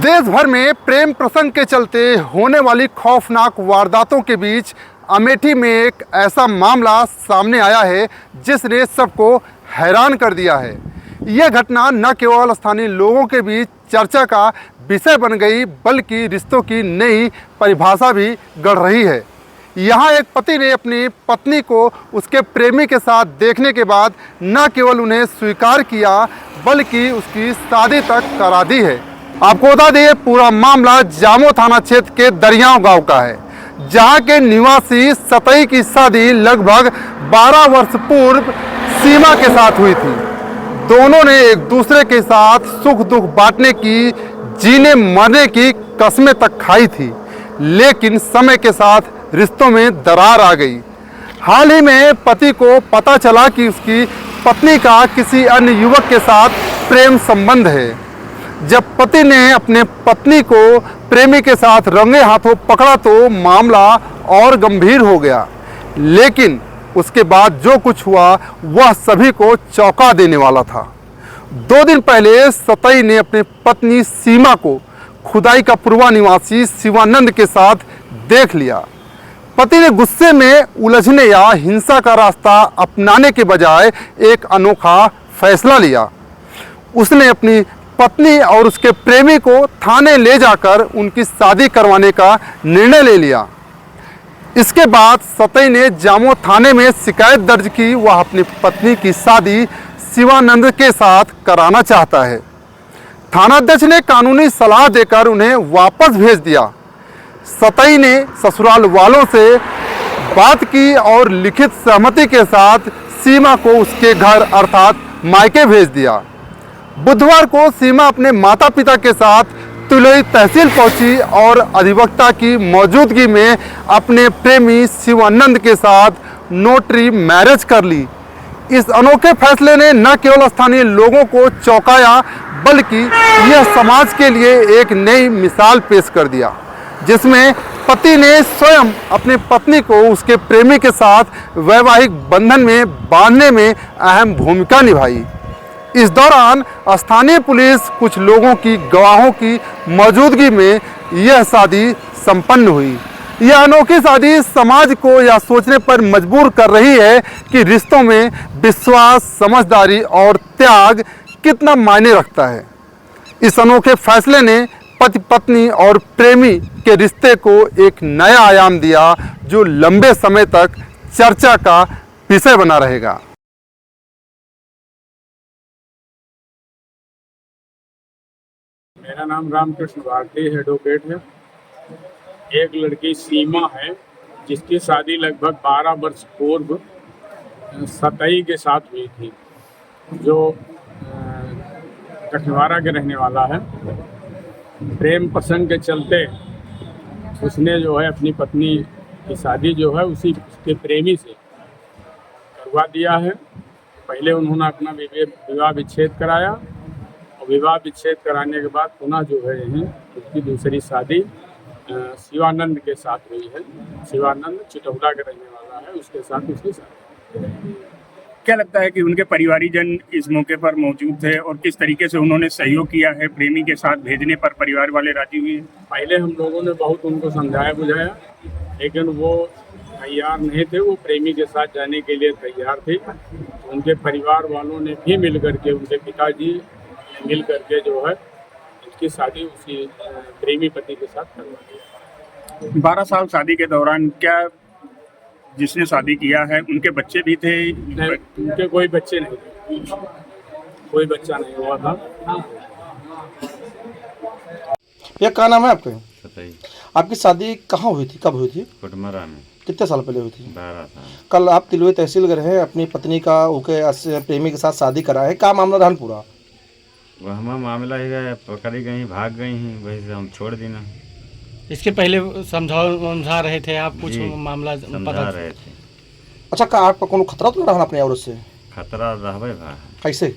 देश भर में प्रेम प्रसंग के चलते होने वाली खौफनाक वारदातों के बीच अमेठी में एक ऐसा मामला सामने आया है जिसने सबको हैरान कर दिया है। यह घटना न केवल स्थानीय लोगों के बीच चर्चा का विषय बन गई बल्कि रिश्तों की नई परिभाषा भी गढ़ रही है। यहाँ एक पति ने अपनी पत्नी को उसके प्रेमी के साथ देखने के बाद न केवल उन्हें स्वीकार किया बल्कि उसकी शादी तक करा दी है। आपको बता दें पूरा मामला जामो थाना क्षेत्र के दरियाव गांव का है, जहां के निवासी सतई की शादी लगभग 12 वर्ष पूर्व सीमा के साथ हुई थी। दोनों ने एक दूसरे के साथ सुख दुख बांटने की, जीने मरने की कस्में तक खाई थी, लेकिन समय के साथ रिश्तों में दरार आ गई। हाल ही में पति को पता चला कि उसकी पत्नी का किसी अन्य युवक के साथ प्रेम संबंध है। जब पति ने अपने पत्नी को प्रेमी के साथ रंगे हाथों पकड़ा तो मामला और गंभीर हो गया, लेकिन उसके बाद जो कुछ हुआ वह सभी को चौंका देने वाला था। 2 दिन पहले सतई ने अपनी पत्नी सीमा को खुदाई का पूर्वा निवासी शिवानंद के साथ देख लिया। पति ने गुस्से में उलझने या हिंसा का रास्ता अपनाने के बजाय एक अनोखा फैसला लिया। उसने अपनी पत्नी और उसके प्रेमी को थाने ले जाकर उनकी शादी करवाने का निर्णय ले लिया। इसके बाद सतई ने जामो थाने में शिकायत दर्ज की। वह अपनी पत्नी की शादी शिवानंद के साथ कराना चाहता है। थानाध्यक्ष ने कानूनी सलाह देकर उन्हें वापस भेज दिया। सतई ने ससुराल वालों से बात की और लिखित सहमति के साथ सीमा को उसके घर अर्थात मायके भेज दिया। बुधवार को सीमा अपने माता पिता के साथ तुलई तहसील पहुंची और अधिवक्ता की मौजूदगी में अपने प्रेमी शिवानंद के साथ नोटरी मैरिज कर ली। इस अनोखे फैसले ने न केवल स्थानीय लोगों को चौंकाया बल्कि यह समाज के लिए एक नई मिसाल पेश कर दिया, जिसमें पति ने स्वयं अपनी पत्नी को उसके प्रेमी के साथ वैवाहिक बंधन में बांधने में अहम भूमिका निभाई। इस दौरान स्थानीय पुलिस कुछ लोगों की गवाहों की मौजूदगी में यह शादी संपन्न हुई। यह अनोखी शादी समाज को यह सोचने पर मजबूर कर रही है कि रिश्तों में विश्वास, समझदारी और त्याग कितना मायने रखता है। इस अनोखे फैसले ने पति पत्नी और प्रेमी के रिश्ते को एक नया आयाम दिया जो लंबे समय तक चर्चा का विषय बना रहेगा। मेरा नाम रामकृष्ण भारती एडवोकेट है। एक लड़की सीमा है जिसकी शादी लगभग 12 वर्ष पूर्व सतई के साथ हुई थी, जो कठवारा के रहने वाला है। प्रेम प्रसंग के चलते उसने जो है अपनी पत्नी की शादी जो है उसी के प्रेमी से करवा दिया है। पहले उन्होंने अपना विवाह विच्छेद कराया। विवाह विच्छेद कराने के बाद पुनः जो है उसकी दूसरी शादी शिवानंद के साथ हुई है। शिवानंद चिटौला के रहने वाला है, उसके साथ उसकी शादी। क्या लगता है कि उनके परिवारीजन इस मौके पर मौजूद थे और किस तरीके से उन्होंने सहयोग किया है? प्रेमी के साथ भेजने पर परिवार वाले राजी हुए? पहले हम लोगों ने बहुत उनको समझाया बुझाया, लेकिन वो तैयार नहीं थे। वो प्रेमी के साथ जाने के लिए तैयार थे। उनके परिवार वालों ने भी मिल करके, उनके पिताजी मिल करके जो है उसकी शादी उसी प्रेमी पति के साथ करवा दी। 12 साल शादी के दौरान क्या जिसने शादी किया है उनके बच्चे भी थे? नहीं, उनके कोई बच्चे नहीं थे, कोई बच्चा नहीं हुआ था। भैया क्या नाम है आपके? सतई। आपकी शादी कहाँ हुई थी, कब हुई थी? कुटमरा में। कितने साल पहले हुई थी? 12 साल। कल आप तिलुई तहसील गए हैं, अपनी पत्नी का उनके प्रेमी के साथ शादी करा है, क्या मामला रहा पूरा? वह मामला ही गया, पकड़ी गई, भाग गई हैं, वही से हम छोड़ देना। इसके पहले समझा रहे थे आप? कुछ मामला समझा रहे थे। अच्छा, क्या आपका कोनो खतरा तो रहा अपने औरत से? खतरा रहबे भाई। कैसे?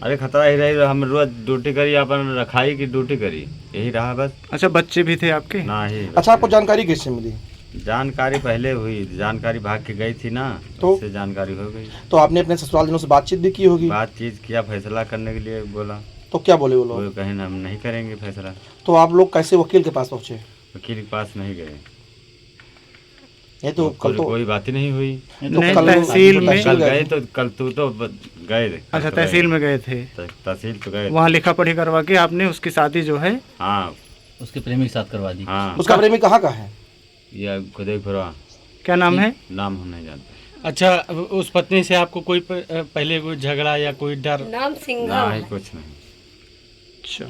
अरे खतरा ही रही, हम रोज ड्यूटी करी, अपन रखाई की ड्यूटी करी, यही रहा बस। अच्छा, बच्चे भी थे आपके? ना ही। अच्छा, आपको जानकारी कैसे मिली? जानकारी पहले हुई, जानकारी भाग के गई थी ना, तो उससे जानकारी हो गई। तो आपने अपने ससुराल जनों से बातचीत भी की होगी? बातचीत किया, फैसला करने के लिए बोला। तो क्या बोले वो लोग? वो कहें हम नहीं करेंगे फैसला। तो आप लोग कैसे वकील के पास पहुंचे? वकील के पास नहीं गए, ये तो कल तो कोई बात ही नहीं हुई। नहीं, कल तहसील में कल गए तो कल तू तो गए थे। अच्छा, तहसील में गए थे, तहसील तो गए। वहाँ लिखा पढ़ी करवा के आपने उसकी शादी जो है हाँ उसके प्रेमी के साथ करवा दी। हाँ, उसका प्रेमी कहाँ का है? या खुदेपुरा क्या नाम है? नाम हम नहीं जानते। अच्छा, उस पत्नी से आपको कोई पहले कोई झगड़ा या कोई डर? नाम सिंह नहीं, कुछ नहीं। अच्छा,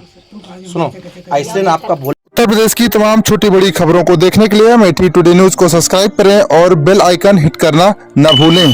सुनो, ऐसे ना आपका बोल। उत्तर प्रदेश की तमाम छोटी बड़ी खबरों को देखने के लिए अमेठी टुडे न्यूज़ को सब्सक्राइब करें और बेल आइकन हिट करना न भूलें।